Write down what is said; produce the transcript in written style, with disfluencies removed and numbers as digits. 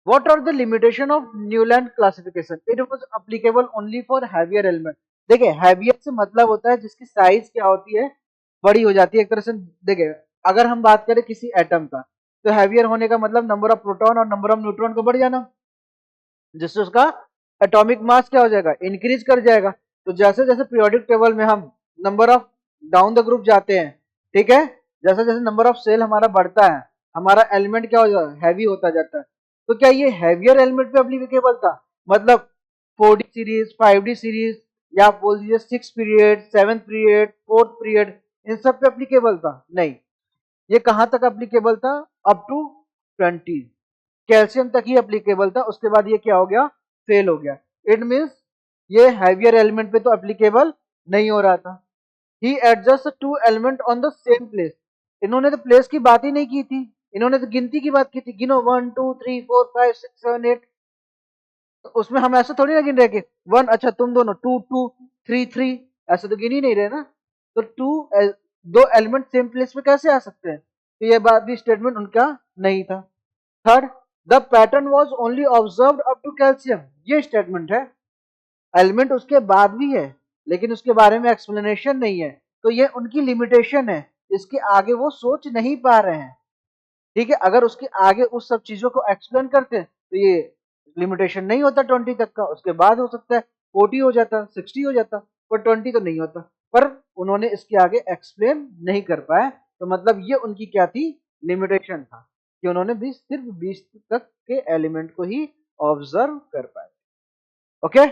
What are the limitation of Newland classification? It was applicable only for heavier element. देखिए heavier से मतलब होता है जिसकी साइज क्या होती है, बड़ी हो जाती है एक तरह से। देखिए अगर हम बात करें किसी एटम का, तो हैवियर होने का मतलब नंबर ऑफ प्रोटॉन और नंबर ऑफ न्यूट्रॉन को बढ़ जाना, जिससे उसका एटॉमिक मास क्या हो जाएगा, इंक्रीज कर जाएगा। तो जैसे जैसे पीरियोडिक टेबल में हम number of down the group जाते हैं, ठीक है, जैसे जैसे नंबर ऑफ सेल हमारा बढ़ता है, हमारा एलिमेंट क्या हो जाता है, हैवी होता जाता है। तो क्या ये हैवियर एलिमेंट पे एप्लीकेबल था? मतलब 4D सीरीज, 5D सीरीज, या आप बोल दीजिए 6 पीरियड, 7 पीरियड, 4th पीरियड, इन सब पे एप्लीकेबल था? नहीं। ये कहां तक एप्लीकेबल था? अप टू 20 कैल्शियम तक ही एप्लीकेबल था। उसके बाद ये क्या हो गया, फेल हो गया। इट मीन्स ये हैवियर एलिमेंट पे तो एप्लीकेबल नहीं हो रहा था। He adjust to element on the same place. इन्होंने तो प्लेस की बात ही नहीं की थी, इन्होंने तो गिनती की बात की थी, गिनो 1 2 3 4 5 6 7 8। तो उसमें हम ऐसे थोड़ी ना गिन रहे कि 1, अच्छा तुम दोनों 2 2 3 3, ऐसे तो गिन ही नहीं रहे ना। तो दो एलिमेंट सेम प्लेस पे कैसे आ सकते हैं? तो ये बात भी स्टेटमेंट उनका नहीं था। Third, the pattern was only observe up to calcium, ये स्टेटमेंट है। एलिमेंट उसके बाद भी है, लेकिन उसके बारे में एक्सप्लेनेशन नहीं है। तो ये उनकी लिमिटेशन है, इसके आगे वो सोच नहीं पा रहे हैं। ठीक है, अगर उसके आगे उस सब चीजों को एक्सप्लेन करते तो ये लिमिटेशन नहीं होता 20 तक का, उसके बाद हो सकता है 40 हो जाता, 60 हो जाता, पर 20 तो नहीं होता। पर उन्होंने इसके आगे एक्सप्लेन नहीं कर पाए, तो मतलब ये उनकी क्या थी, लिमिटेशन था, कि उन्होंने भी सिर्फ 20 तक के एलिमेंट को ही ऑब्जर्व कर पाए। ओके।